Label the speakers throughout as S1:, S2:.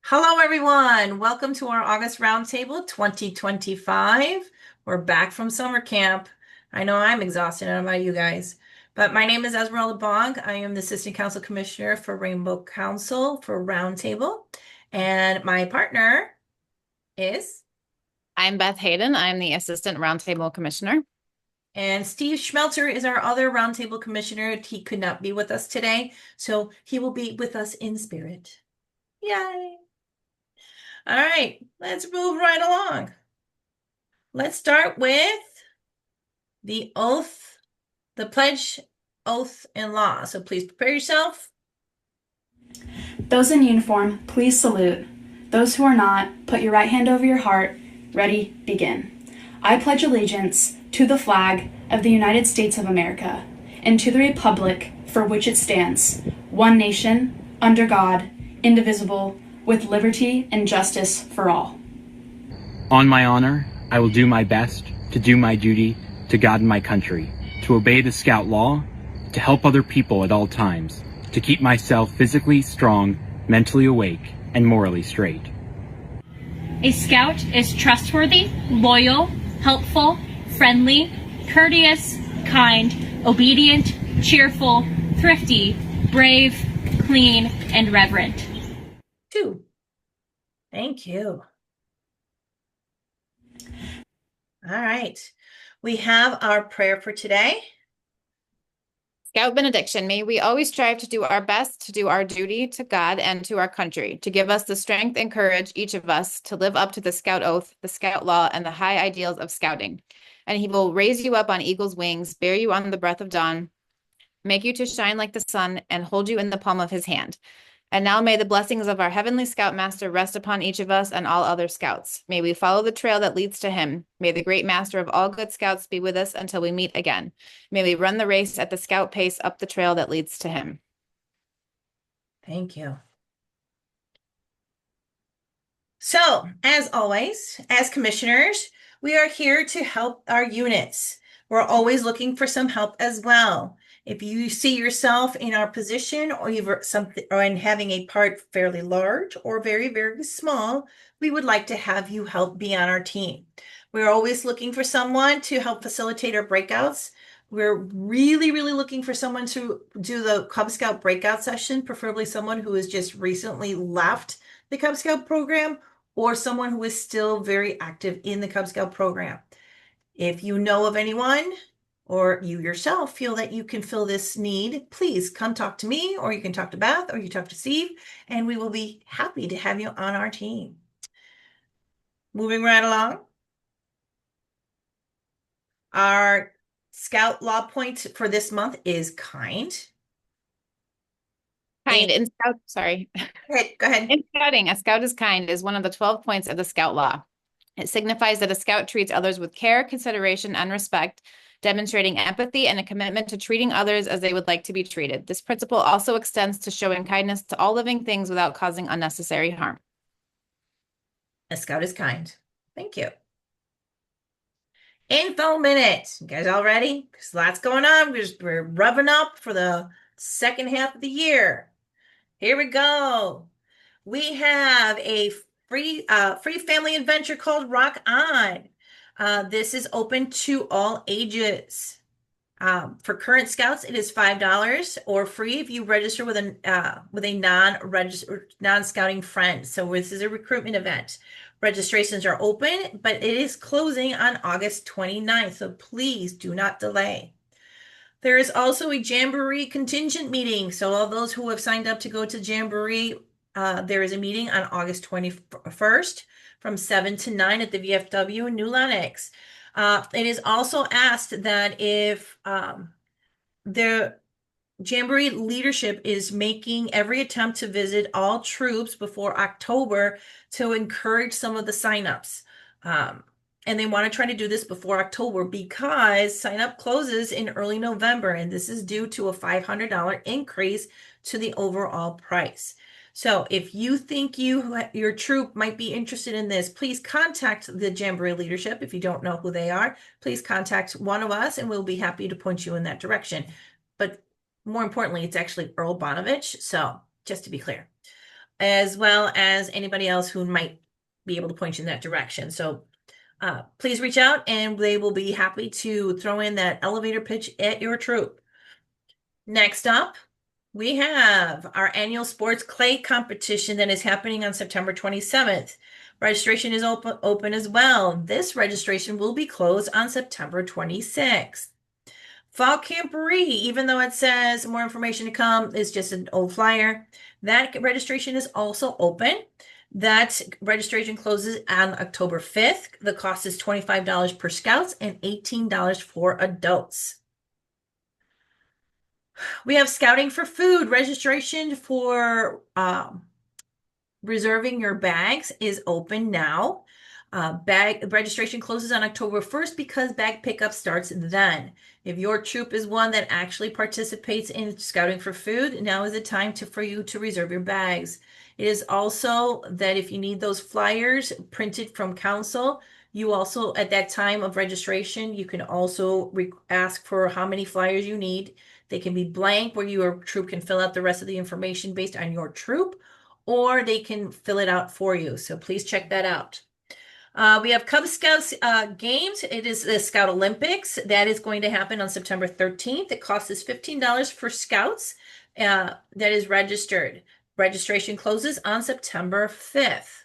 S1: Hello, everyone. Welcome to our August Roundtable 2025. We're back from summer camp. I know I'm exhausted. I don't know about you guys. But my name is Esmeralda Bong. I am the Assistant Council Commissioner for Rainbow Council for Roundtable. And my partner is,
S2: I'm Beth Hayden. I'm the Assistant Roundtable Commissioner.
S1: and Steve Schmelter is our other Roundtable Commissioner. He could not be with us today, so he will be with us in spirit. Yay! All right, let's move right along. Let's start with the oath, the pledge, oath, and law. So please prepare yourself.
S3: Those in uniform, please salute. Those who are not, put your right hand over your heart. Ready, begin. I pledge allegiance to the flag of the United States of America and to the republic for which it stands, one nation, under God, indivisible, with liberty and justice for all.
S4: On my honor, I will do my best to do my duty to God and my country, to obey the Scout law, to help other people at all times, to keep myself physically strong, mentally awake, and morally straight.
S5: A Scout is trustworthy, loyal, helpful, friendly, courteous, kind, obedient, cheerful, thrifty, brave, clean, and reverent.
S1: 2. Thank you. All right. We have our prayer for today.
S2: Scout benediction. May we always strive to do our best to do our duty to God and to our country, to give us the strength and courage, each of us, to live up to the Scout oath, the Scout law, and the high ideals of Scouting. And he will raise you up on eagle's wings, bear you on the breath of dawn, make you to shine like the sun, and hold you in the palm of his hand. And now may the blessings of our heavenly Scoutmaster rest upon each of us and all other Scouts. May we follow the trail that leads to him. May the great master of all good Scouts be with us until we meet again. May we run the race at the Scout pace up the trail that leads to him.
S1: Thank you. So, as always, as commissioners, we are here to help our units. We're always looking for some help as well. If you see yourself in our position or in having a part fairly large or very, very small, we would like to have you help be on our team. We're always looking for someone to help facilitate our breakouts. We're really, really looking for someone to do the Cub Scout breakout session, preferably someone who has just recently left the Cub Scout program or someone who is still very active in the Cub Scout program. If you know of anyone or you yourself feel that you can fill this need, please come talk to me, or you can talk to Beth, or you talk to Steve, and we will be happy to have you on our team. Moving right along. Our Scout law point for this month is kind.
S2: Kind in Scout, sorry.
S1: Go ahead.
S2: In Scouting, a Scout is kind is one of the 12 points of the Scout law. It signifies that a Scout treats others with care, consideration, and respect, demonstrating empathy and a commitment to treating others as they would like to be treated. This principle also extends to showing kindness to all living things without causing unnecessary harm.
S1: A Scout is kind. Thank you. Info minute. You guys all ready? There's lots going on. We're rubbing up for the second half of the year. Here we go. We have a free family adventure called Rock On. This is open to all ages. For current Scouts, it is $5 or free if you register with a non-scouting friend. So this is a recruitment event. Registrations are open, but it is closing on August 29th, so please do not delay. There is also a Jamboree contingent meeting. So all those who have signed up to go to Jamboree, there is a meeting on August 21st from 7 to 9 at the VFW in New Lenox. It is also asked that if the Jamboree leadership is making every attempt to visit all troops before October to encourage some of the signups. And they want to try to do this before October because sign up closes in early November, and this is due to a $500 increase to the overall price. So if you think your troop might be interested in this, please contact the Jamboree leadership. If you don't know who they are, please contact one of us and we'll be happy to point you in that direction. But more importantly, it's actually Earl Bonovich. So just to be clear. as well as anybody else who might be able to point you in that direction. So please reach out and they will be happy to throw in that elevator pitch at your troop. Next up, we have our annual sports clay competition that is happening on September 27th. Registration is open as well. This registration will be closed on September 26th. Fall Camporee, even though it says more information to come, is just an old flyer. That registration is also open. That registration closes on October 5th. The cost is $25 per scouts and $18 for adults. We have Scouting for Food. Registration for reserving your bags is open now. Bag registration closes on October 1st because bag pickup starts then. If your troop is one that actually participates in Scouting for Food, now is the time for you to reserve your bags. It is also that if you need those flyers printed from council, you also, at that time of registration, you can also ask for how many flyers you need. They can be blank where your troop can fill out the rest of the information based on your troop, or they can fill it out for you. So please check that out. We have Cub Scouts games. It is the Scout Olympics. That is going to happen on September 13th. It costs us $15 for scouts that is registered. Registration closes on September 5th.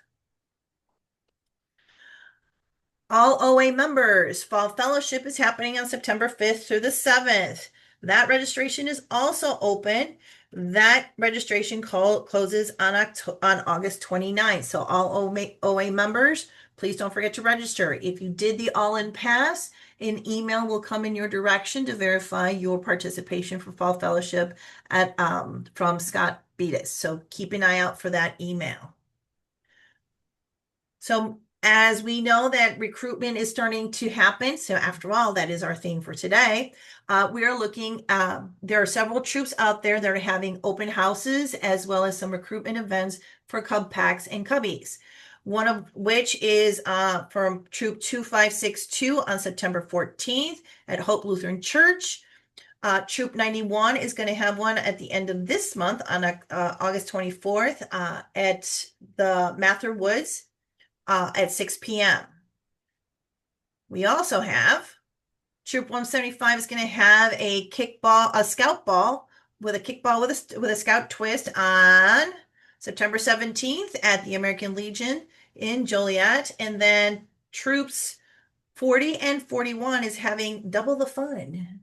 S1: All OA members, Fall Fellowship is happening on September 5th through the 7th. That registration is also open. That registration closes on August 29th. So all OA members, please don't forget to register. If you did the all-in pass, an email will come in your direction to verify your participation for Fall Fellowship from Scott Beatis. So keep an eye out for that email. So as we know that recruitment is starting to happen, so after all, that is our theme for today. We are looking, there are several troops out there that are having open houses as well as some recruitment events for Cub Packs and Cubbies. One of which is from Troop 2562 on September 14th at Hope Lutheran Church. Troop 91 is going to have one at the end of this month on August 24th at the Mather Woods at 6 p.m. We also have Troop 175 is going to have a scout ball with a kickball with a scout twist on September 17th at the American Legion in Joliet. And then Troops 40 and 41 is having double the fun.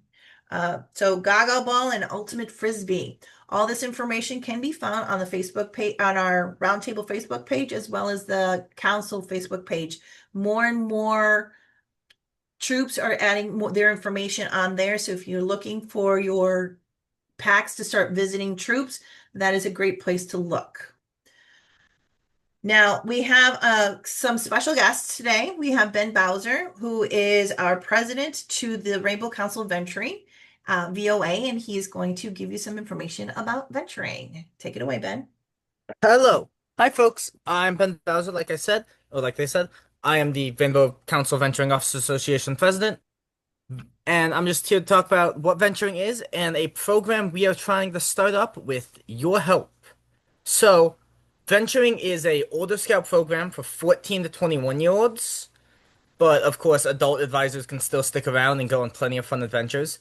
S1: So Gaga Ball and Ultimate Frisbee. All this information can be found on the Facebook page, on our Roundtable Facebook page, as well as the Council Facebook page. More and more troops are adding their information on there. So if you're looking for your packs to start visiting troops, that is a great place to look. Now, we have some special guests today. We have Ben Bowser, who is our president to the Rainbow Council of Venturing, VOA, and he's going to give you some information about venturing. Take it away, Ben.
S6: Hello. Hi, folks. I'm Ben Bowser, like I said, or like they said. I am the Rainbow Council Venturing Officers Association president, and I'm just here to talk about what venturing is and a program we are trying to start up with your help. So, venturing is a older scout program for 14 to 21-year-olds, but of course, adult advisors can still stick around and go on plenty of fun adventures.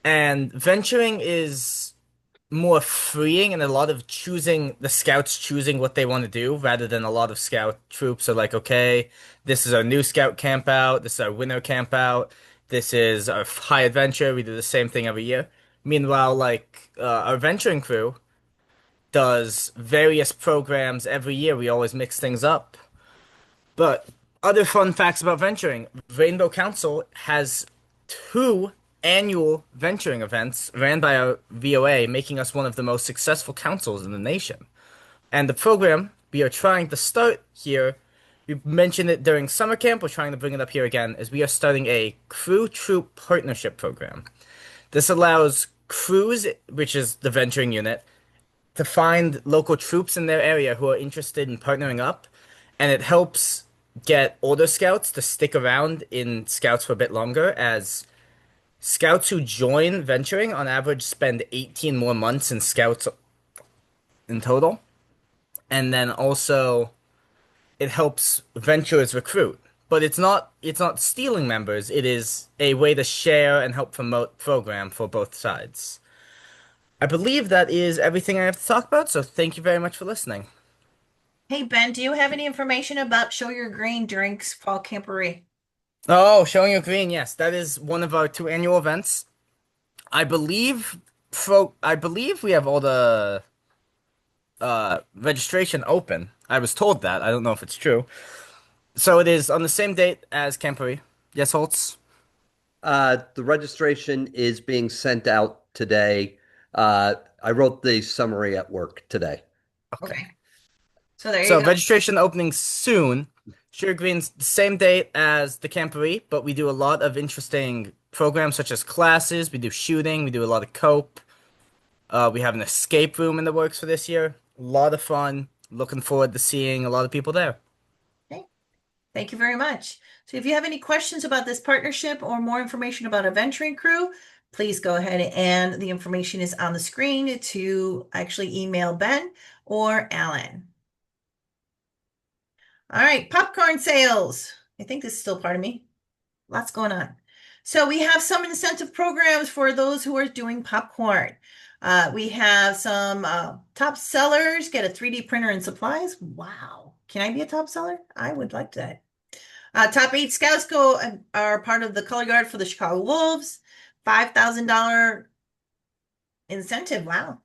S6: And venturing is more freeing and a lot of the scouts choosing what they want to do rather than a lot of scout troops are like, okay, this is our new scout camp out, this is our winter camp out, this is our high adventure, we do the same thing every year. Meanwhile, our venturing crew does various programs every year, we always mix things up. But other fun facts about venturing, Rainbow Council has 2 annual venturing events ran by our VOA, making us one of the most successful councils in the nation. And the program we are trying to start here, we mentioned it during summer camp, we're trying to bring it up here again, is we are starting a crew troop partnership program. This allows crews, which is the venturing unit, to find local troops in their area who are interested in partnering up, and it helps get older scouts to stick around in scouts for a bit longer, as scouts who join venturing on average spend 18 more months in scouts in total. and then also it helps ventures recruit. But it's not stealing members. It is a way to share and help promote program for both sides. I believe that is everything I have to talk about, so thank you very much for listening.
S1: Hey, Ben, do you have any information about Show Your Green Drinks Fall Camporee?
S6: Oh, Showing Your Green, yes, that is one of our two annual events. I believe I believe we have all the registration open. I was told that. I don't know if it's true. So it is on the same date as Camporee. Yes, Holtz?
S7: The registration is being sent out today. I wrote the summary at work today.
S6: Okay.
S1: Okay. So there you
S6: So
S1: go.
S6: registration opening soon. Sugar Green's the same date as the Camporee, but we do a lot of interesting programs such as classes. We do shooting. We do a lot of cope. We have an escape room in the works for this year. A lot of fun. Looking forward to seeing a lot of people there.
S1: Okay. Thank you very much. So if you have any questions about this partnership or more information about a venturing crew, please go ahead and the information is on the screen to actually email Ben or Alan. All right, popcorn sales. I think this is still part of me. Lots going on. So we have some incentive programs for those who are doing popcorn. We have some top sellers get a 3D printer and supplies. Wow. Can I be a top seller? I would like that. Top 8 scouts are part of the color guard for the Chicago Wolves. $5,000 incentive. Wow.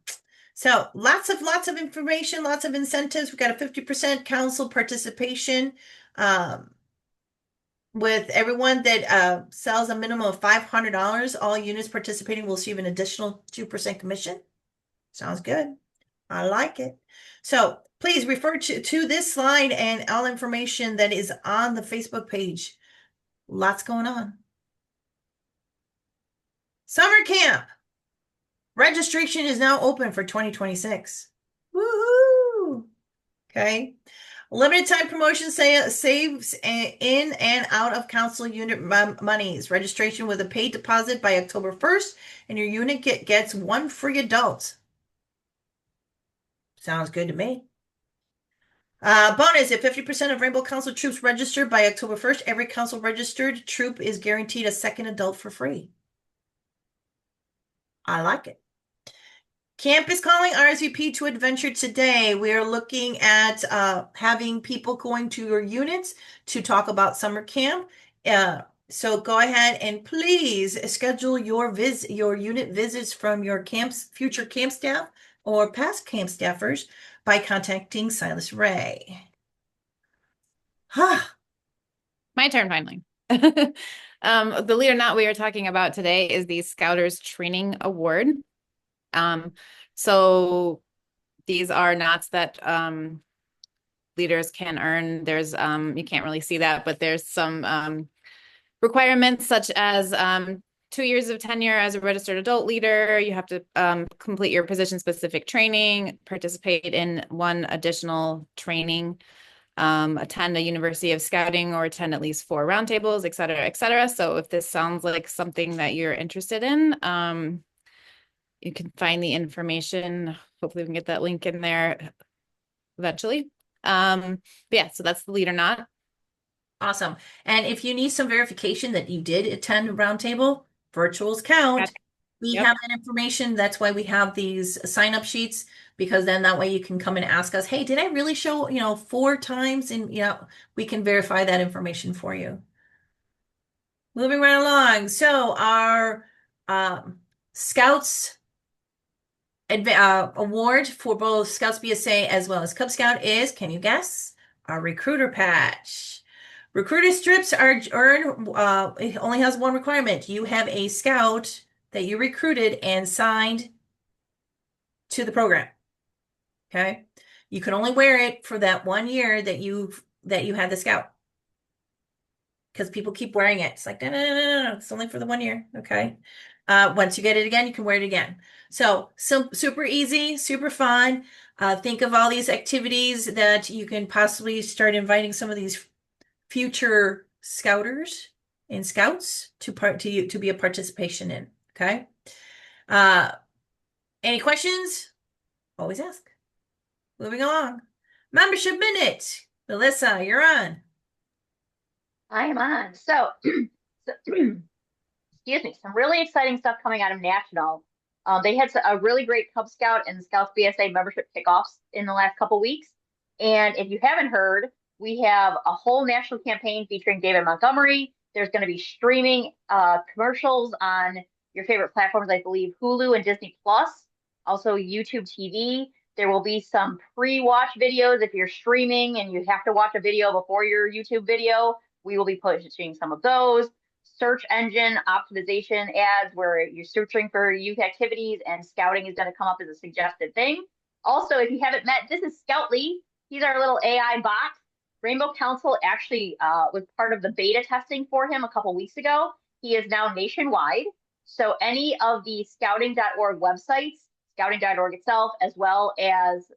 S1: So lots of information, lots of incentives. We've got a 50% council participation. With everyone that sells a minimum of $500, all units participating will receive an additional 2% commission. Sounds good. I like it. So please refer to this slide and all information that is on the Facebook page. Lots going on. Summer camp. Registration is now open for 2026. Woohoo! Okay. Limited time promotion saves in and out of council unit monies. Registration with a paid deposit by October 1st, and your unit gets one free adult. Sounds good to me. Bonus, if 50% of Rainbow Council troops register by October 1st, every council registered troop is guaranteed a second adult for free. I like it. Camp is calling RSVP to adventure today. We are looking at having people going to your units to talk about summer camp. So go ahead and please schedule your unit visits from your future camp staff or past camp staffers by contacting Silas Ray.
S2: My turn finally. The leader knot we are talking about today is the Scouters Training Award. So these are knots that leaders can earn. There's you can't really see that, but there's some requirements such as 2 years of tenure as a registered adult leader. You have to complete your position specific training, participate in one additional training, attend a University of Scouting or attend at least 4 roundtables, et cetera, et cetera. So if this sounds like something that you're interested in, you can find the information. Hopefully we can get that link in there eventually. But yeah, so that's the leader knot.
S1: Awesome. And if you need some verification that you did attend a roundtable, virtuals count. We
S2: Yep.
S1: have that information. That's why we have these sign-up sheets, because then that way you can come and ask us, hey, did I really show, 4 times? And, we can verify that information for you. Moving right along. So our Scouts award for both Scouts BSA as well as Cub Scout is, can you guess? Our recruiter patch. Recruiter strips are earned, it only has one requirement. You have a scout that you recruited and signed to the program. Okay. You can only wear it for that 1 year that you had the scout. Because people keep wearing it. It's like, no, it's only for the 1 year. Okay. Once you get it again, you can wear it again. So super easy, super fun. Think of all these activities that you can possibly start inviting some of these future scouters and scouts to be a participation in. Okay. Any questions? Always ask. Moving along. Membership Minute. Melissa, you're on.
S8: I am on. So, excuse me, some really exciting stuff coming out of National. They had a really great Cub Scout and Scouts BSA membership kickoffs in the last couple weeks. And if you haven't heard, we have a whole national campaign featuring David Montgomery. There's going to be streaming commercials on your favorite platforms, I believe Hulu and Disney Plus, also YouTube TV. There will be some pre-watch videos if you're streaming and you have to watch a video before your YouTube video. We will be pushing some of those. Search engine optimization ads where you're searching for youth activities and scouting is going to come up as a suggested thing. Also, if you haven't met, this is Scoutly. He's our little AI bot. Rainbow Council actually was part of the beta testing for him a couple weeks ago. He is now nationwide. So any of the scouting.org websites, scouting.org itself, as well as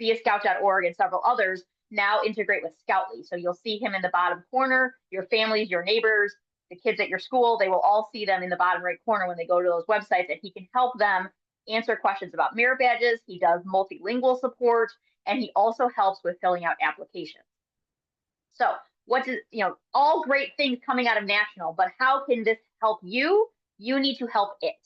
S8: beascout.org and several others, now integrate with Scoutly. So you'll see him in the bottom corner, your families, your neighbors, the kids at your school, they will all see them in the bottom right corner when they go to those websites, and he can help them answer questions about merit badges. He does multilingual support, and he also helps with filling out applications. So what does, all great things coming out of National, but how can this help you? You need to help it.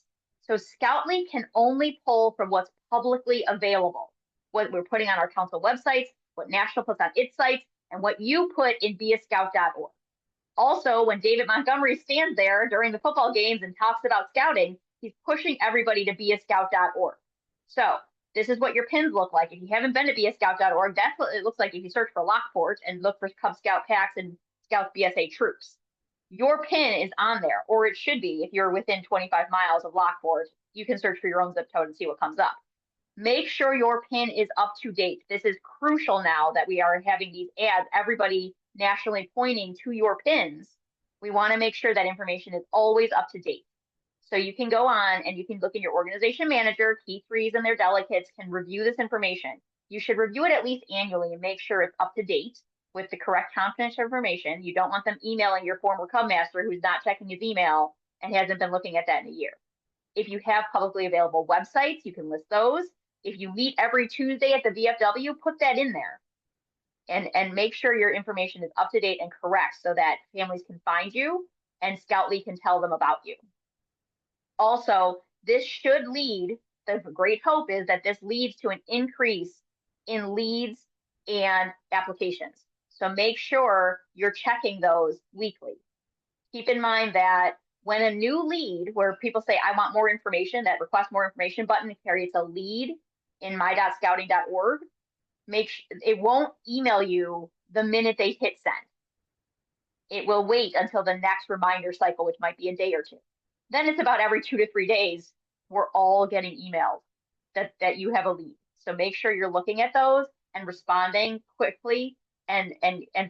S8: So Scoutly can only pull from what's publicly available, what we're putting on our council websites, what National puts on its sites, and what you put in beascout.org. Also, when David Montgomery stands there during the football games and talks about scouting, he's pushing everybody to beascout.org. So this is what your pins look like. If you haven't been to beascout.org, that's what it looks like if you search for Lockport and look for Cub Scout packs and Scouts BSA troops. Your pin is on there, or it should be if you're within 25 miles of Lockport. You can search for your own zip code and see what comes up. Make sure your pin is up to date. This is crucial now that we are having these ads, everybody nationally pointing to your pins. We want to make sure that information is always up to date. So you can go on and you can look in your organization manager, key threes and their delegates can review this information. You should review it at least annually and make sure it's up to date with the correct confidential information. You don't want them emailing your former Cub Master who's not checking his email and hasn't been looking at that in a year. If you have publicly available websites, you can list those. If you meet every Tuesday at the VFW, put that in there. And make sure your information is up to date and correct so that families can find you and Scoutly can tell them about you. Also, this should lead, the great hope is that this leads to an increase in leads and applications. So make sure you're checking those weekly. Keep in mind that when a new lead, where people say, I want more information, that request more information button creates a lead in my.scouting.org, it won't email you the minute they hit send. It will wait until the next reminder cycle, which might be a day or two. Then it's about every 2 to 3 days, we're all getting emails that you have a lead. So make sure you're looking at those and responding quickly and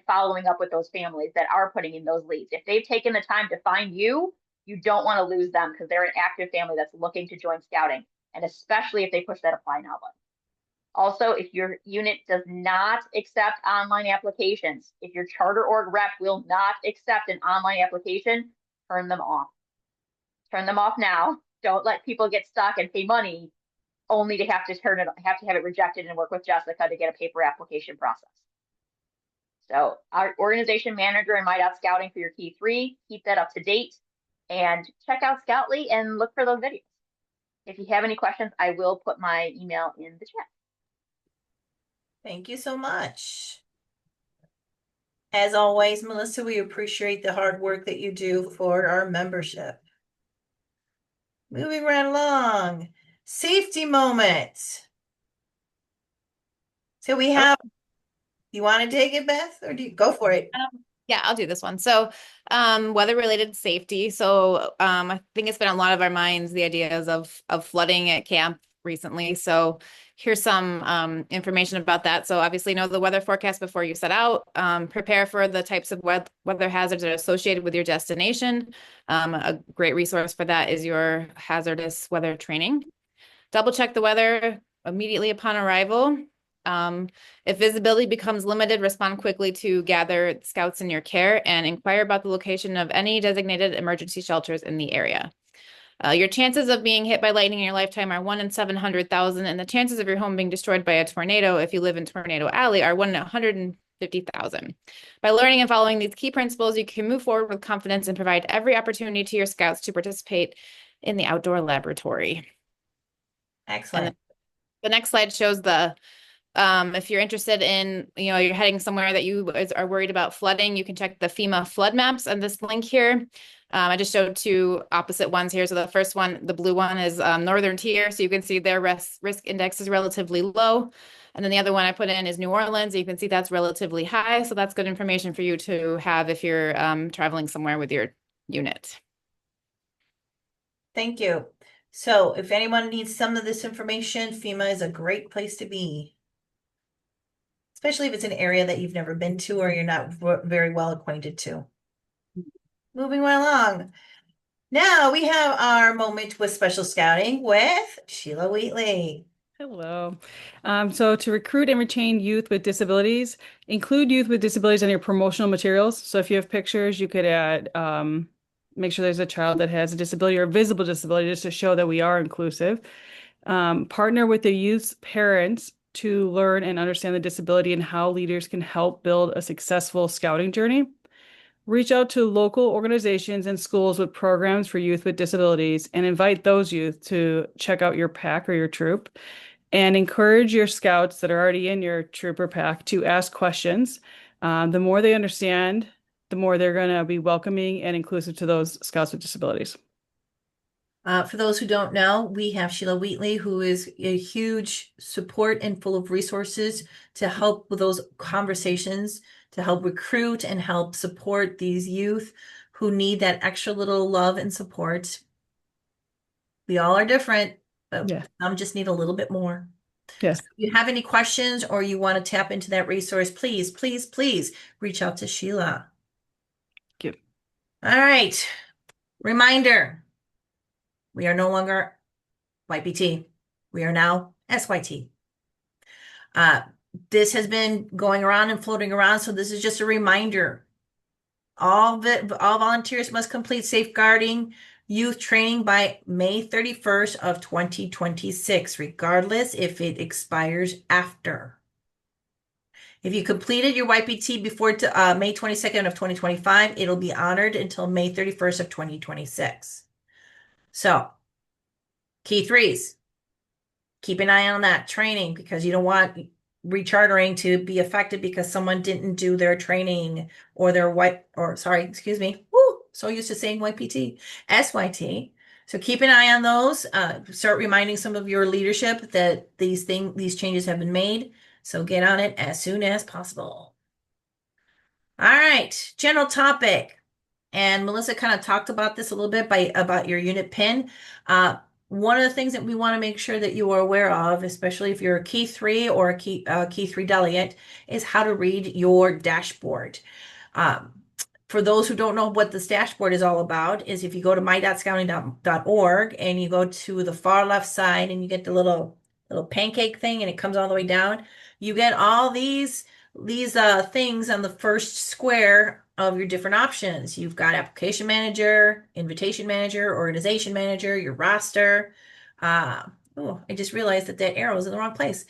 S8: following up with those families that are putting in those leads. If they've taken the time to find you, you don't want to lose them because they're an active family that's looking to join scouting, and especially if they push that apply now button. Also, if your unit does not accept online applications, if your charter org rep will not accept an online application, turn them off. Turn them off now. Don't let people get stuck and pay money only to have to have it rejected and work with Jessica to get a paper application process. So our organization manager and My.Scouting for your key three, keep that up to date and check out Scoutly and look for those videos. If you have any questions, I will put my email in the chat.
S1: Thank you so much. As always, Melissa, we appreciate the hard work that you do for our membership. Moving right along. Safety moment. So we have, you want to take it, Beth, or do you go for it?
S2: Yeah, I'll do this one. So, weather-related safety. So, I think it's been on a lot of our minds, the ideas of flooding at camp recently. So here's some information about that. So obviously know the weather forecast before you set out. Prepare for the types of weather hazards that are associated with your destination. A great resource for that is your hazardous weather training. Double check the weather immediately upon arrival. If visibility becomes limited, respond quickly to gather scouts in your care and inquire about the location of any designated emergency shelters in the area. Your chances of being hit by lightning in your lifetime are 1 in 700,000, and the chances of your home being destroyed by a tornado if you live in Tornado Alley are 1 in 150,000. By learning and following these key principles, you can move forward with confidence and provide every opportunity to your scouts to participate in the outdoor laboratory.
S1: Excellent.
S2: And the next slide shows if you're interested in, you're heading somewhere that you are worried about flooding, you can check the FEMA flood maps on this link here. I just showed two opposite ones here. So the first one, the blue one, is northern tier. So you can see their risk index is relatively low. And then the other one I put in is New Orleans. You can see that's relatively high. So that's good information for you to have if you're traveling somewhere with your unit.
S1: Thank you. So if anyone needs some of this information, FEMA is a great place to be, especially if it's an area that you've never been to or you're not very well acquainted to. Moving right along. Now we have our moment with special scouting with Sheila Wheatley.
S9: Hello. So to recruit and retain youth with disabilities, include youth with disabilities on your promotional materials. So if you have pictures, you could add, make sure there's a child that has a disability or a visible disability just to show that we are inclusive. Partner with the youth's parents to learn and understand the disability and how leaders can help build a successful scouting journey. Reach out to local organizations and schools with programs for youth with disabilities and invite those youth to check out your pack or your troop. And encourage your scouts that are already in your troop or pack to ask questions. The more they understand, the more they're going to be welcoming and inclusive to those scouts with disabilities.
S1: For those who don't know, we have Sheila Wheatley, who is a huge support and full of resources to help with those conversations, to help recruit and help support these youth who need that extra little love and support. We all are different, but some just need a little bit more.
S9: Yes.
S1: So if you have any questions or you want to tap into that resource, please, please, please reach out to Sheila.
S9: Thank you.
S1: All right. Reminder. We are no longer YPT. We are now SYT. This has been going around and floating around, so this is just a reminder. All volunteers must complete safeguarding youth training by May 31st of 2026, regardless if it expires after. If you completed your YPT before May 22nd of 2025, it'll be honored until May 31st of 2026. So, key threes, keep an eye on that training because you don't want rechartering to be affected because someone didn't do their training or so used to saying YPT, SYT. So keep an eye on those. Start reminding some of your leadership that these changes have been made. So get on it as soon as possible. All right, general topic. And Melissa kind of talked about this a little bit about your unit pin. One of the things that we want to make sure that you are aware of, especially if you're a key 3 or a key 3 delegate, is how to read your dashboard. For those who don't know what this dashboard is all about, is if you go to my.scouting.org and you go to the far left side and you get the little pancake thing and it comes all the way down, you get all these things on the first square of your different options. You've got application manager, invitation manager, organization manager, your roster. Oh, I just realized that arrow is in the wrong place.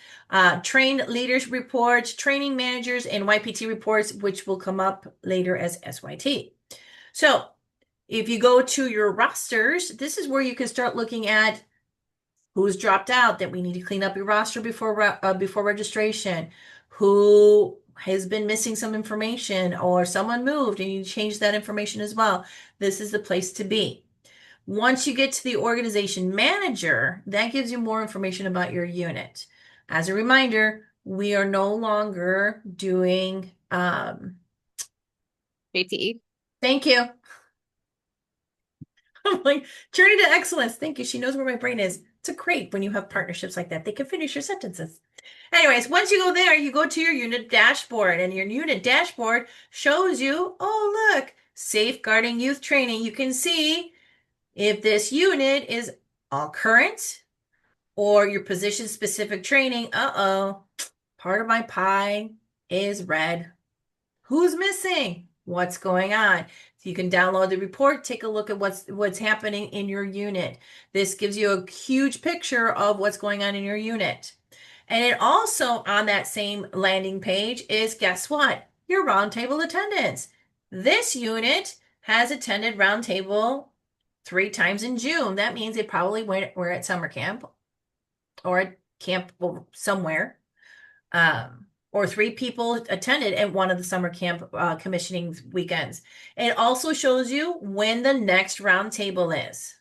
S1: Trained leaders reports, training managers, and YPT reports, which will come up later as SYT. So if you go to your rosters, this is where you can start looking at who's dropped out that we need to clean up your roster before registration, who has been missing some information, or someone moved and you change that information as well. This is the place to be. Once you get to the organization manager, that gives you more information about your unit. As a reminder, we are no longer doing
S2: JTE.
S1: Thank you. I'm like, journey to excellence. Thank you. She knows where my brain is. It's great when you have partnerships like that. They can finish your sentences. Anyways, once you go there, you go to your unit dashboard, and your unit dashboard shows you, oh, look, safeguarding youth training. You can see if this unit is all current or your position specific training. Uh-oh, part of my pie is red. Who's missing? what's going on. So you can download the report, take a look at what's happening in your unit. This gives you a huge picture of what's going on in your unit. And it also on that same landing page is, guess what? Your roundtable attendance. This unit has attended roundtable 3 times in June. That means they probably were at summer camp or at camp somewhere. Or 3 people attended at one of the summer camp commissioning weekends. It also shows you when the next roundtable is.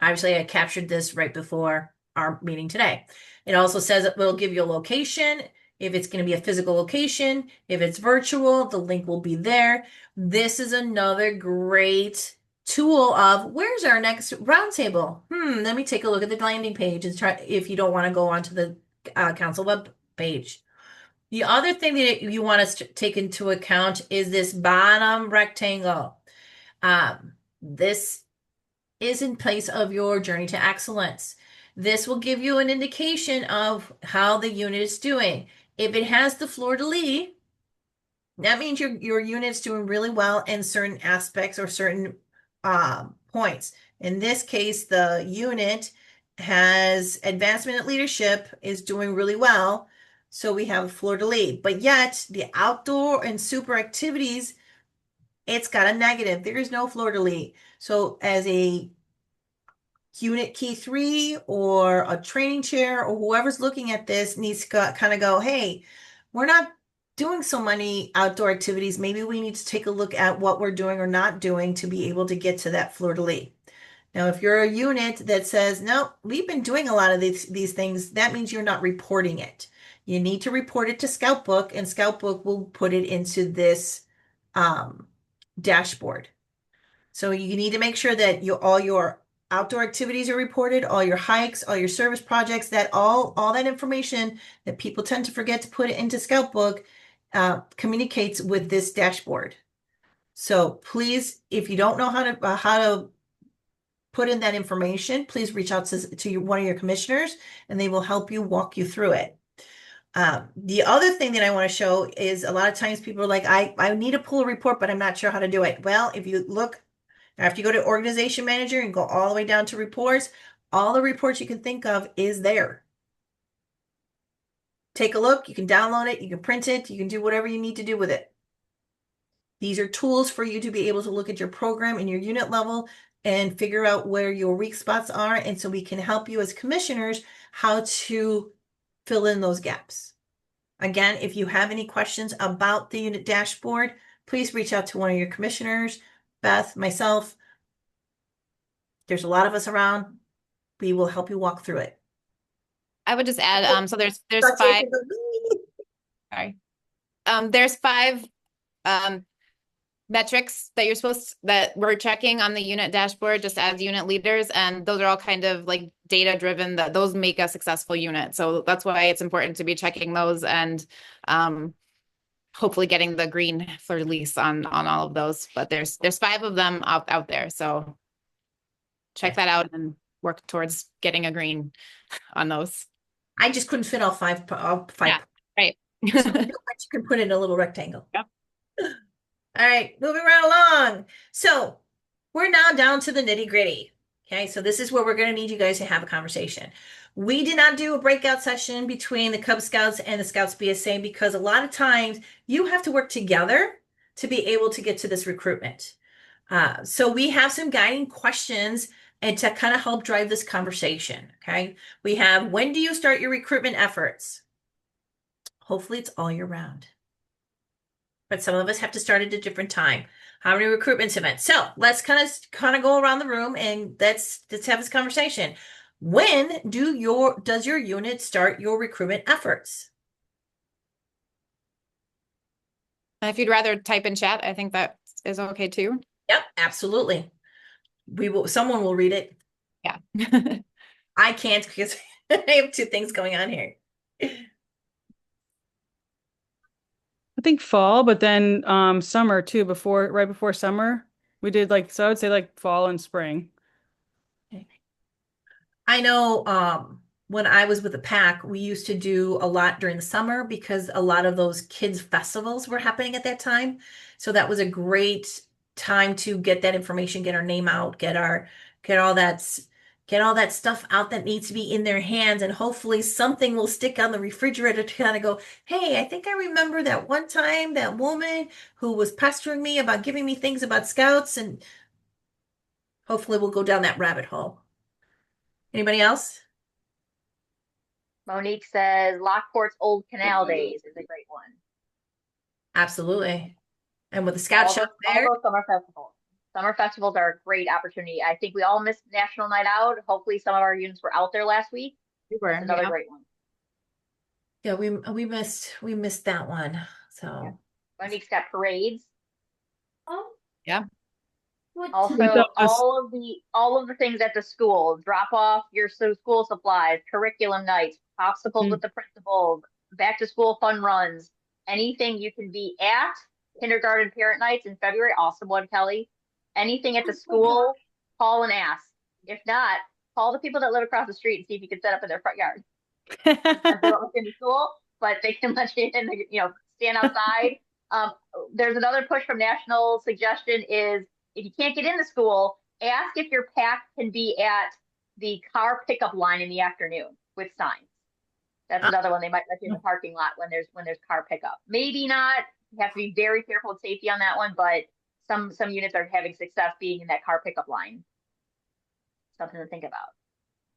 S1: Obviously, I captured this right before our meeting today. It also says it will give you a location, if it's going to be a physical location, if it's virtual, the link will be there. This is another great tool of where's our next roundtable? Let me take a look at the landing page and try if you don't want to go onto the council web page. The other thing that you want to take into account is this bottom rectangle. This is in place of your journey to excellence. This will give you an indication of how the unit is doing. If it has the fleur-de-lis, that means your unit's doing really well in certain aspects or certain points. In this case, the unit has advancement in leadership is doing really well. So we have a fleur-de-lis, but yet the outdoor and super activities, it's got a negative. There is no fleur-de-lis. So as a unit key 3 or a training chair or whoever's looking at this needs to kind of go, hey, we're not doing so many outdoor activities. Maybe we need to take a look at what we're doing or not doing to be able to get to that fleur-de-lis. Now, if you're a unit that says, no, we've been doing a lot of these things, that means you're not reporting it. You need to report it to Scoutbook, and Scoutbook will put it into this dashboard. So you need to make sure that all your outdoor activities are reported, all your hikes, all your service projects, that all that information that people tend to forget to put into Scoutbook communicates with this dashboard. So please, if you don't know how to put in that information, please reach out to one of your commissioners and they will help you walk you through it. The other thing that I want to show is a lot of times people are like, I need to pull a report, but I'm not sure how to do it. Well, if you look, after you go to Organization Manager and go all the way down to reports, all the reports you can think of is there. Take a look, you can download it, you can print it, you can do whatever you need to do with it. These are tools for you to be able to look at your program and your unit level and figure out where your weak spots are. And so we can help you as commissioners how to fill in those gaps. Again, if you have any questions about the unit dashboard, please reach out to one of your commissioners, Beth, myself. There's a lot of us around. We will help you walk through it.
S2: I would just add, so there's 5. Sorry. There's 5 metrics that we're checking on the unit dashboard just as unit leaders, and those are all kind of like data driven, that those make a successful unit. So that's why it's important to be checking those and hopefully getting the green fleur-de-lis on all of those. But there's 5 of them out there, so check that out and work towards getting a green on those.
S1: I just couldn't fit all 5.
S2: Yeah, right.
S1: So you can put it in a little rectangle.
S2: Yep.
S1: All right, moving right along. So we're now down to the nitty gritty. Okay, so this is where we're going to need you guys to have a conversation. We did not do a breakout session between the Cub Scouts and the Scouts BSA because a lot of times you have to work together to be able to get to this recruitment. So we have some guiding questions and to kind of help drive this conversation. Okay, we have, when do you start your recruitment efforts? Hopefully it's all year round. But some of us have to start at a different time. How many recruitment events? So let's kind of go around the room and let's have this conversation. When does your unit start your recruitment efforts?
S2: If you'd rather type in chat, I think that is okay too.
S1: Yep, absolutely. Someone will read it.
S2: Yeah.
S1: I can't because I have 2 things going on here.
S9: I think fall, but then summer too, right before summer. We did so I would say fall and spring.
S1: I know when I was with the pack, we used to do a lot during the summer because a lot of those kids' festivals were happening at that time. So that was a great time to get that information, get our name out, get all get all that stuff out that needs to be in their hands, and hopefully something will stick on the refrigerator to kind of go, hey, I think I remember that one time that woman who was pestering me about giving me things about scouts, and hopefully we'll go down that rabbit hole. Anybody else?
S8: Monique says Lockport's Old Canal Days is a great one.
S1: Absolutely. And with the scout shop there.
S8: All those summer festivals. Summer festivals are a great opportunity. I think we all missed National Night Out. Hopefully some of our units were out there last week. That's another great one.
S1: Yeah, we missed that one. So
S8: yeah. Monique's got parades.
S2: Oh. Yeah.
S8: Also, all of the things at the school, drop off your school supplies, curriculum nights, popsicles with the principals, back to school fun runs, anything you can be at. Kindergarten parent nights in February, awesome one, Kelly. Anything at the school, call and ask. If not, call the people that live across the street and see if you can set up in their front yard. They won't let you in the school, but they can let you in, stand outside. There's another push from national suggestion is if you can't get in the school, ask if your pack can be at the car pickup line in the afternoon with signs. That's another one. They might let you in the parking lot when there's car pickup. Maybe not. You have to be very careful with safety on that one, but some units are having success being in that car pickup line. Something to think about.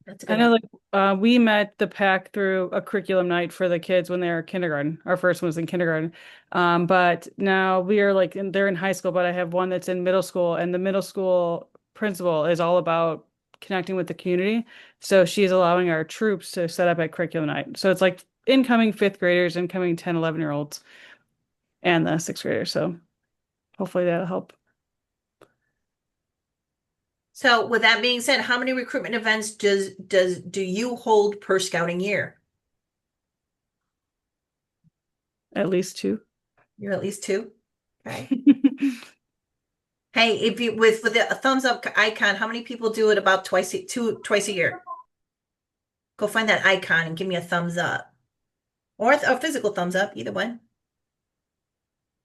S1: That's a good
S9: I know, like we met the pack through a curriculum night for the kids when they were kindergarten. Our first one was in kindergarten, but now we are like they're in high school. But I have one that's in middle school, and the middle school principal is all about connecting with the community. So she's allowing our troops to set up at curriculum night. So it's like incoming fifth graders, incoming 10, 11-year-olds, and the sixth graders. So hopefully that'll help.
S1: So with that being said, how many recruitment events do you hold per scouting year?
S9: At least 2.
S1: You're at least 2. Okay. Hey, if you with the thumbs up icon, how many people do it about twice a year? Go find that icon and give me a thumbs up. Or a physical thumbs up, either one.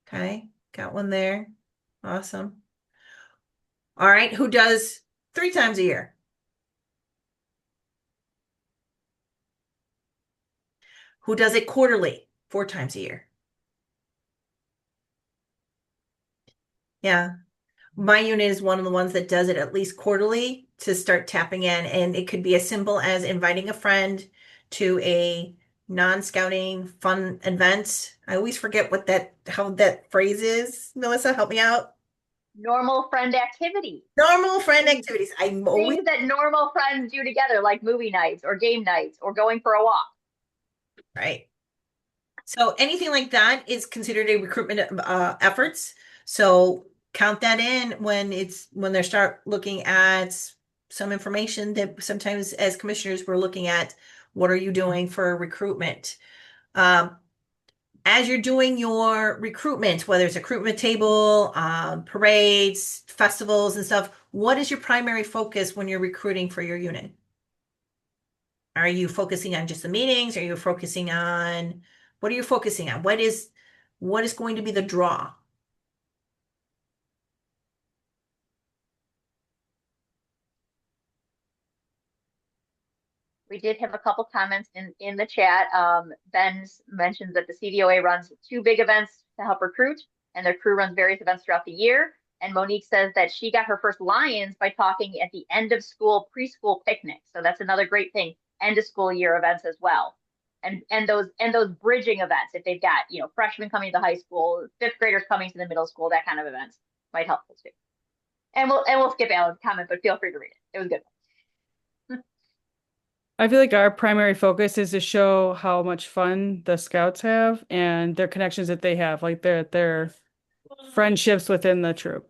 S1: Okay, got one there. Awesome. All right, who does 3 times a year? Who does it quarterly, 4 times a year? Yeah, my unit is one of the ones that does it at least quarterly to start tapping in, and it could be as simple as inviting a friend to a non-scouting fun event. I always forget how that phrase is. Melissa, help me out.
S8: Normal friend activity.
S1: Normal friend activities. I'm always
S8: things that normal friends do together, like movie nights or game nights or going for a walk.
S1: right. So anything like that is considered a recruitment efforts. So count that in when they start looking at some information that sometimes as commissioners we're looking at what are you doing for recruitment. As you're doing your recruitment, whether it's a recruitment table, parades, festivals and stuff, what is your primary focus when you're recruiting for your unit? Are you focusing on just the meetings? Are you focusing on, what are you focusing on? What is going to be the draw?
S8: We did have a couple comments in the chat. Ben mentions that the CVOA runs 2 big events to help recruit, and their crew runs various events throughout the year. And Monique says that she got her first Lions by talking at the end of school preschool picnic. So that's another great thing. End of school year events as well. And those bridging events, if they've got, freshmen coming to high school, 5th graders coming to the middle school, that kind of events might help too. And we'll skip Alan's comment, but feel free to read it. It was good.
S9: I feel like our primary focus is to show how much fun the scouts have and their connections that they have, like their friendships within the troop.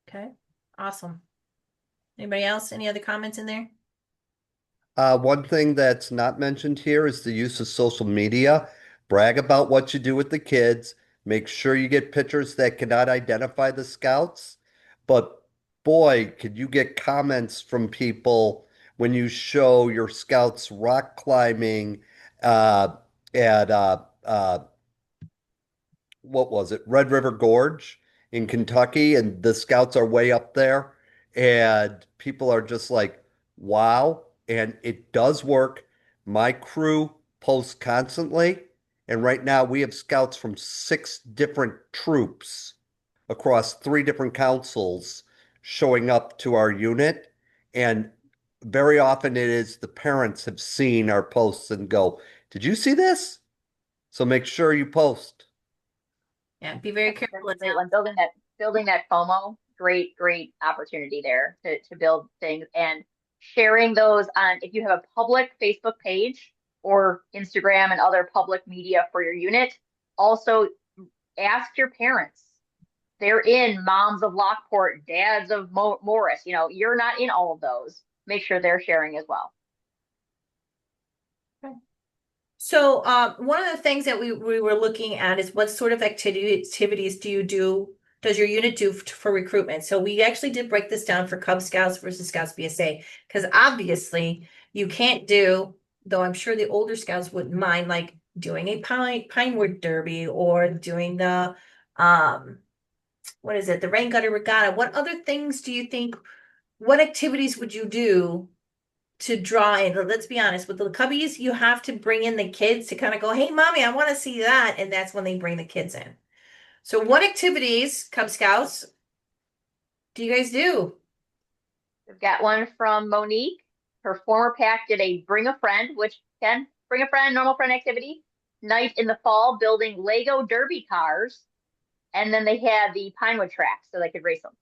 S1: Okay, awesome. Anybody else? Any other comments in there?
S7: One thing that's not mentioned here is the use of social media. Brag about what you do with the kids. Make sure you get pictures that cannot identify the scouts. But boy, could you get comments from people when you show your scouts rock climbing at what was it, Red River Gorge in Kentucky, and the scouts are way up there, and people are just like, wow. And it does work. My crew posts constantly, and right now we have scouts from 6 different troops across 3 different councils showing up to our unit. And very often it is the parents have seen our posts and go, did you see this? So make sure you post.
S1: Yeah, be very
S8: That's
S1: careful.
S8: a great one. Building that FOMO, great opportunity there to build things and sharing those on if you have a public Facebook page or Instagram and other public media for your unit. Also ask your parents. They're in Moms of Lockport, Dads of Morris. You're not in all of those. Make sure they're sharing as well.
S1: So, one of the things that we were looking at is what sort of activities does your unit do for recruitment? So we actually did break this down for Cub Scouts versus Scouts BSA, because obviously you can't do, though I'm sure the older scouts wouldn't mind, like doing a pinewood derby or doing the what is it, the rain gutter regatta. What other things do you think, what activities would you do to draw in? Let's be honest, with the cubbies, you have to bring in the kids to kind of go, hey, mommy, I want to see that. And that's when they bring the kids in. So what activities, Cub Scouts, do you guys do?
S8: We've got one from Monique. Her former pack did a bring a friend, which can bring a friend, normal friend activity, night in the fall building Lego derby cars. And then they had the Pinewood track so they could race them.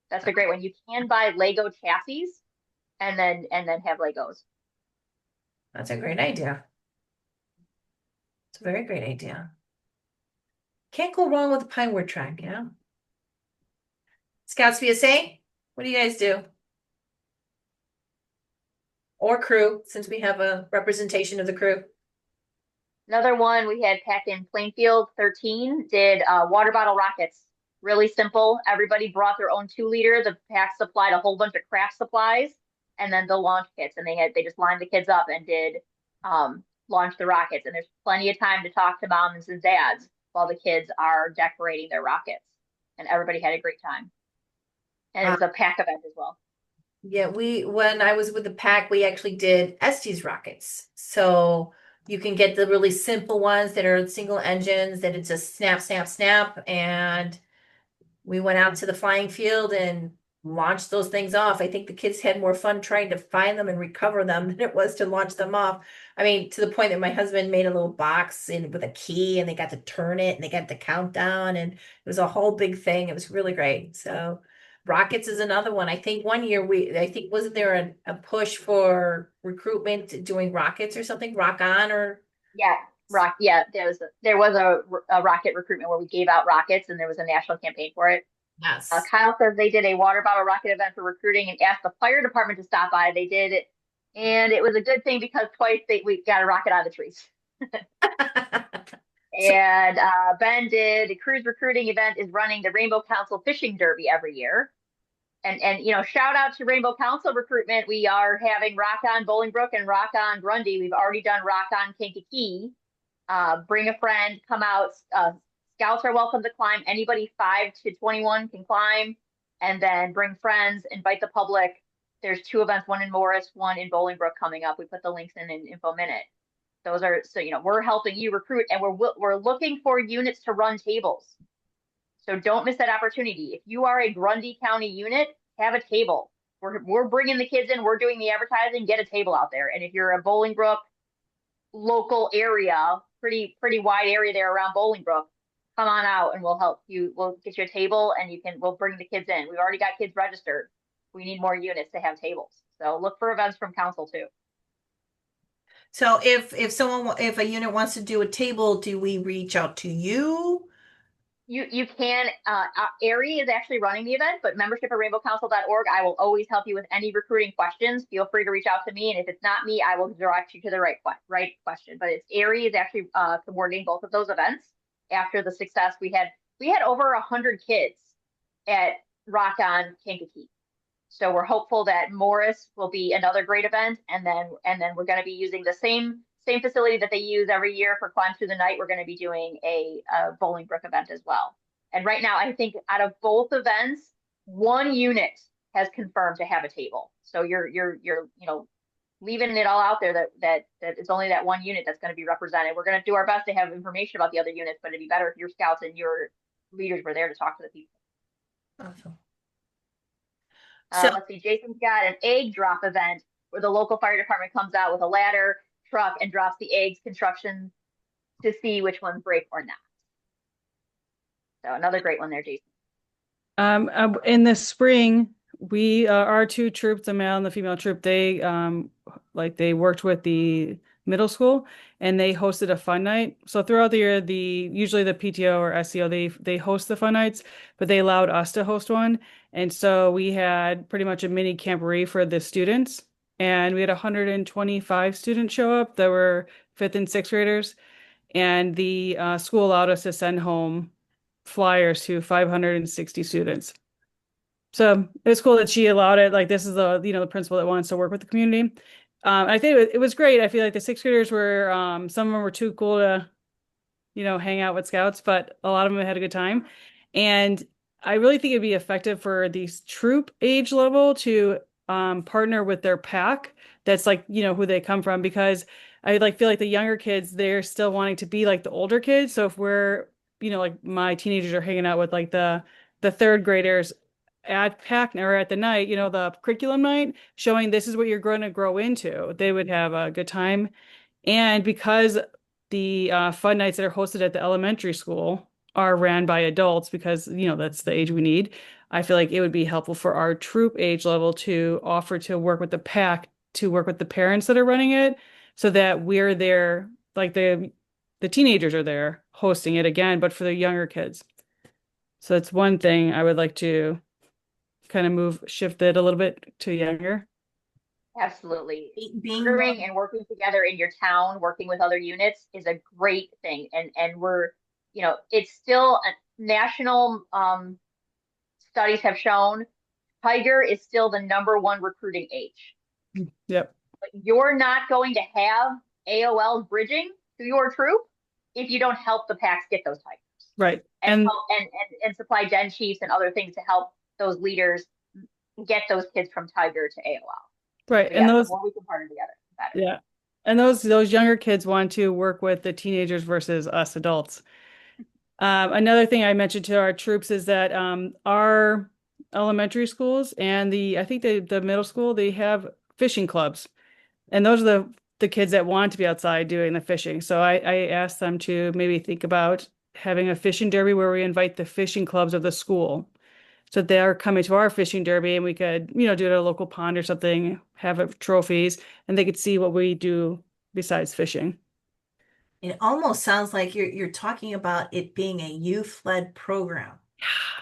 S8: That's a great one. You can buy Lego chassis and then have Legos.
S1: That's a great idea. It's a very great idea. Can't go wrong with the Pinewood track, yeah. Scouts BSA, what do you guys do? Or crew, since we have a representation of the crew.
S8: Another one we had packed in Plainfield 13 did water bottle rockets. Really simple. Everybody brought their own 2-liter. The pack supplied a whole bunch of craft supplies and then the launch kits. And they just lined the kids up and did launch the rockets. And there's plenty of time to talk to moms and dads while the kids are decorating their rockets. And everybody had a great time. And it was a pack event as well.
S1: Yeah, when I was with the pack, we actually did Estes rockets. So you can get the really simple ones that are single engines, that it's just snap, snap, snap. And we went out to the flying field and launched those things off. I think the kids had more fun trying to find them and recover them than it was to launch them off. I mean, to the point that my husband made a little box with a key and they got to turn it and they got the countdown and it was a whole big thing. It was really great. So rockets is another one. I think one year wasn't there a push for recruitment doing rockets or something? Rock on or
S8: Yeah, yeah, there was a rocket recruitment where we gave out rockets and there was a national campaign for it.
S1: yes.
S8: Kyle says they did a water bottle rocket event for recruiting and asked the fire department to stop by. They did it, and it was a good thing because twice we got a rocket out of the trees. And Ben did the cruise recruiting event is running the Rainbow Council Fishing Derby every year. And shout out to Rainbow Council recruitment. We are having Rock on Bolingbrook and Rock on Grundy. We've already done Rock on Kankakee. Bring a friend, come out. Scouts are welcome to climb. Anybody 5 to 21 can climb. And then bring friends, invite the public. There's 2 events, one in Morris, one in Bolingbrook coming up. We put the links in Info Minute. Those are, so, we're helping you recruit and we're looking for units to run tables. So don't miss that opportunity. If you are a Grundy County unit, have a table. We're bringing the kids in. We're doing the advertising. Get a table out there. And if you're a Bolingbrook local area, pretty wide area there around Bolingbrook, come on out and we'll help you. We'll get you a table and we'll bring the kids in. We've already got kids registered. We need more units to have tables. So look for events from council too.
S1: So if a unit wants to do a table, do we reach out to you?
S8: You can, Ari is actually running the event, but membership at rainbowcouncil.org. I will always help you with any recruiting questions. Feel free to reach out to me. And if it's not me, I will direct you to the right question. But it's Ari is actually coordinating both of those events after the success we had. We had over 100 kids at Rock on Kankakee. So we're hopeful that Morris will be another great event, and then we're going to be using the same facility that they use every year for Climb Through the Night. We're going to be doing a Bolingbrook event as well. And right now, I think out of both events, one unit has confirmed to have a table. So you're leaving it all out there that it's only that one unit that's going to be represented. We're going to do our best to have information about the other units, but it'd be better if your scouts and your leaders were there to talk to the people.
S1: Awesome. So
S8: Let's see, Jason's got an egg drop event where the local fire department comes out with a ladder truck and drops the eggs construction to see which ones break or not. So another great one there, Jason.
S9: In the spring, we our two troops, the male and the female troop, they they worked with the middle school and they hosted a fun night. So throughout the year, usually the PTO or SEO they host the fun nights, but they allowed us to host one. And so we had pretty much a mini camporee for the students, and we had 125 students show up that were fifth and sixth graders, and the school allowed us to send home flyers to 560 students. So it was cool that she allowed it. Like, this is the principal that wants to work with the community. I think it was great. I feel like the sixth graders were, some of them were too cool to, hang out with scouts, but a lot of them had a good time. And I really think it'd be effective for these troop age level to partner with their pack. That's who they come from, because I feel like the younger kids, they're still wanting to be like the older kids. So if we're, my teenagers are hanging out with the third graders at pack or at the night, the curriculum night, showing this is what you're going to grow into, they would have a good time. And because the fun nights that are hosted at the elementary school are ran by adults, because that's the age we need, I feel like it would be helpful for our troop age level to offer to work with the pack, to work with the parents that are running it, so that we're there, like the teenagers are there hosting it again, but for the younger kids. So that's one thing I would like to kind of shift it a little bit to younger.
S8: Absolutely.
S1: being
S8: Partnering and working together in your town, working with other units is a great thing. And we're, it's still national studies have shown Tiger is still the #1 recruiting age.
S9: Yep.
S8: But you're not going to have AOLs bridging to your troop if you don't help the packs get those Tigers.
S9: Right.
S8: And supply gen chiefs and other things to help those leaders get those kids from Tiger to AOL.
S9: Right.
S8: So,
S9: and
S8: the
S9: those,
S8: more we can partner together, the better.
S9: yeah. And those younger kids want to work with the teenagers versus us adults. Another thing I mentioned to our troops is that our elementary schools and I think the middle school, they have fishing clubs. And those are the kids that want to be outside doing the fishing. So I asked them to maybe think about having a fishing derby where we invite the fishing clubs of the school. So they're coming to our fishing derby, and we could, do it at a local pond or something, have trophies, and they could see what we do besides fishing.
S1: It almost sounds like you're talking about it being a youth-led program.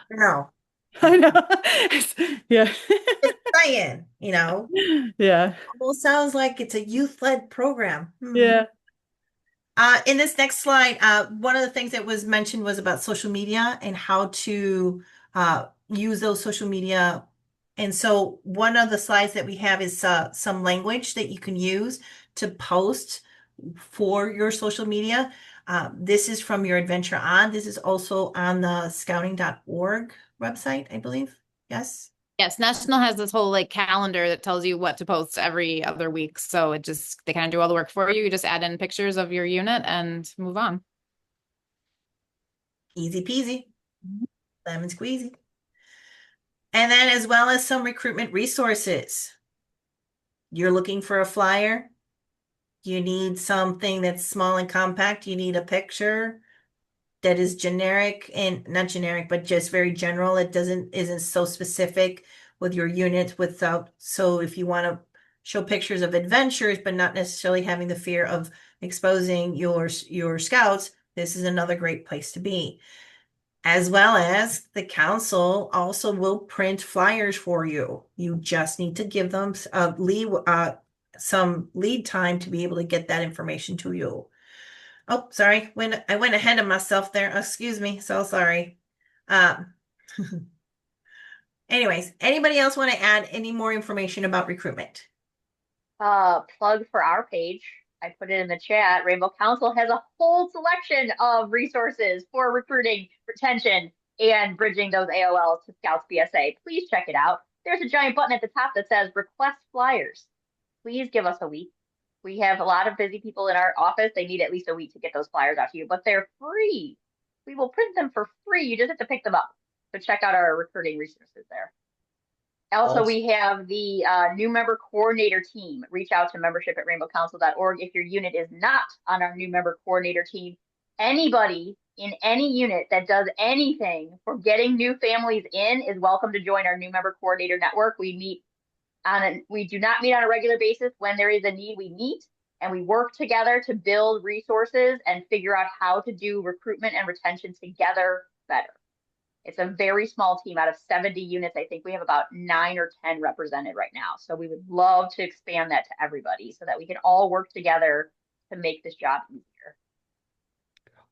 S1: No.
S9: I know. Yeah.
S1: Just saying,
S9: Yeah.
S1: almost sounds like it's a youth-led program.
S9: Yeah.
S1: In this next slide, one of the things that was mentioned was about social media and how to use those social media. And so one of the slides that we have is some language that you can use to post for your social media. This is from your Adventure On. This is also on the scouting.org website, I believe. Yes.
S2: Yes, National has this whole calendar that tells you what to post every other week. So they kind of do all the work for you. You just add in pictures of your unit and move on.
S1: Easy peasy, lemon squeezy. And then as well as some recruitment resources. You're looking for a flyer. You need something that's small and compact. You need a picture that is generic, and not generic, but just very general. It isn't so specific with your unit so if you want to show pictures of adventures, but not necessarily having the fear of exposing your scouts, this is another great place to be. As well as the council also will print flyers for you. You just need to give them some lead time to be able to get that information to you. Oh, sorry. I went ahead of myself there. Excuse me. So sorry. Anyways, anybody else want to add any more information about recruitment?
S8: Plug for our page. I put it in the chat. Rainbow Council has a whole selection of resources for recruiting, retention, and bridging those AOLs to Scouts BSA. Please check it out. There's a giant button at the top that says request flyers. Please give us a week. We have a lot of busy people in our office. They need at least a week to get those flyers out to you, but they're free. We will print them for free. You just have to pick them up. So check out our recruiting resources there. Also, we have the new member coordinator team. Reach out to membership at rainbowcouncil.org if your unit is not on our new member coordinator team. Anybody in any unit that does anything for getting new families in is welcome to join our new member coordinator network. We do not meet on a regular basis. When there is a need, we meet and we work together to build resources and figure out how to do recruitment and retention together better. It's a very small team. Out of 70 units, I think we have about 9 or 10 represented right now. So we would love to expand that to everybody so that we can all work together to make this job easier.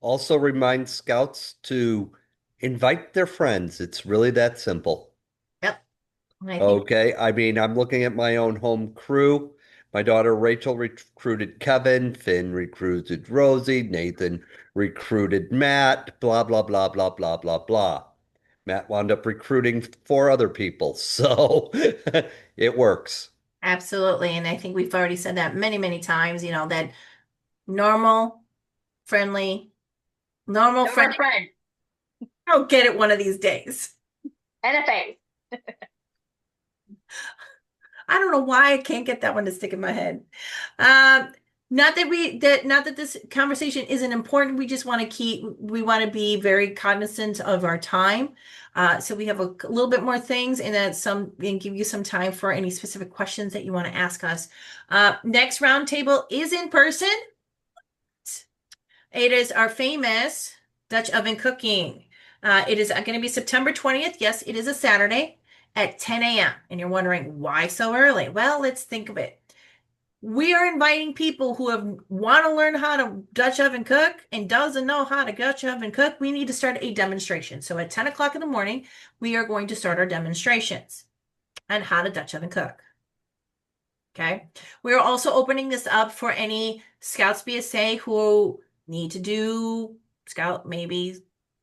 S7: Also remind scouts to invite their friends. It's really that simple.
S1: Yep. I think
S7: Okay. I mean, I'm looking at my own home crew. My daughter Rachel recruited Kevin, Finn recruited Rosie, Nathan recruited Matt, blah, blah, blah, blah, blah, blah, blah. Matt wound up recruiting 4 other people. So it works.
S1: absolutely. And I think we've already said that many, many times, that normal, friendly, normal,
S8: Number
S1: friendly.
S8: friend,
S1: I'll get it one of these days.
S8: NFA.
S1: I don't know why I can't get that one to stick in my head. Not that this conversation isn't important. We just want to be very cognizant of our time. So we have a little bit more things and give you some time for any specific questions that you want to ask us. Next roundtable is in person. It is our famous Dutch oven cooking. It is going to be September 20th. Yes, it is a Saturday at 10 a.m. And you're wondering why so early? Well, let's think of it. We are inviting people who want to learn how to Dutch oven cook and doesn't know how to Dutch oven cook. We need to start a demonstration. So at 10 o'clock in the morning, we are going to start our demonstrations on how to Dutch oven cook. Okay. We're also opening this up for any Scouts BSA who need to do Scout, maybe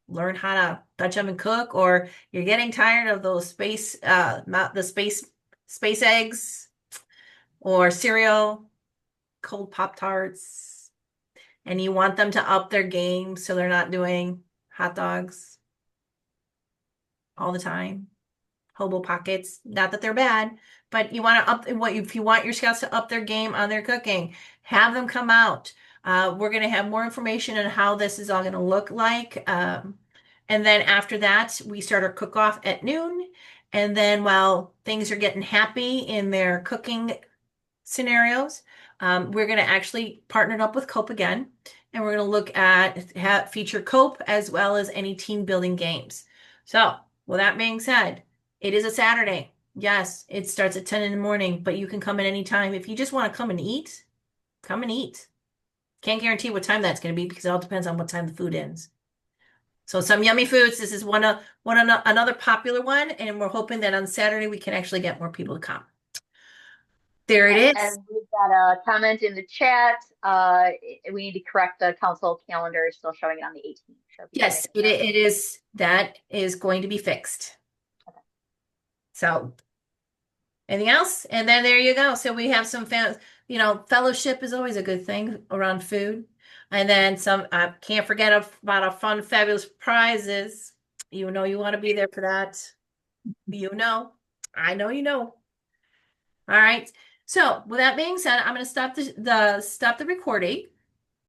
S1: learn how to Dutch oven cook, or you're getting tired of those space eggs or cereal, cold Pop-Tarts, and you want them to up their game so they're not doing hot dogs all the time. Hobo pockets, not that they're bad, but you want to if you want your scouts to up their game on their cooking, have them come out. We're going to have more information on how this is all going to look like. And then after that, we start our cook-off at noon. And then while things are getting happy in their cooking scenarios, we're going to actually partner up with Cope again. And we're going to look at feature Cope as well as any team building games. So with that being said, it is a Saturday. Yes, it starts at 10 in the morning, but you can come at any time. If you just want to come and eat, come and eat. Can't guarantee what time that's going to be because it all depends on what time the food ends. So some yummy foods. This is another popular one, and we're hoping that on Saturday we can actually get more people to come. There it is.
S8: And we've got a comment in the chat. We need to correct the council calendar. It's still showing it on the 18th. So
S1: Yes, it is. That is going to be fixed.
S8: Okay.
S1: So anything else? And then there you go. So we have some fellowship is always a good thing around food. And then I can't forget about our fun, fabulous prizes. You know you want to be there for that. I know you know. All right. So with that being said, I'm going to stop the recording.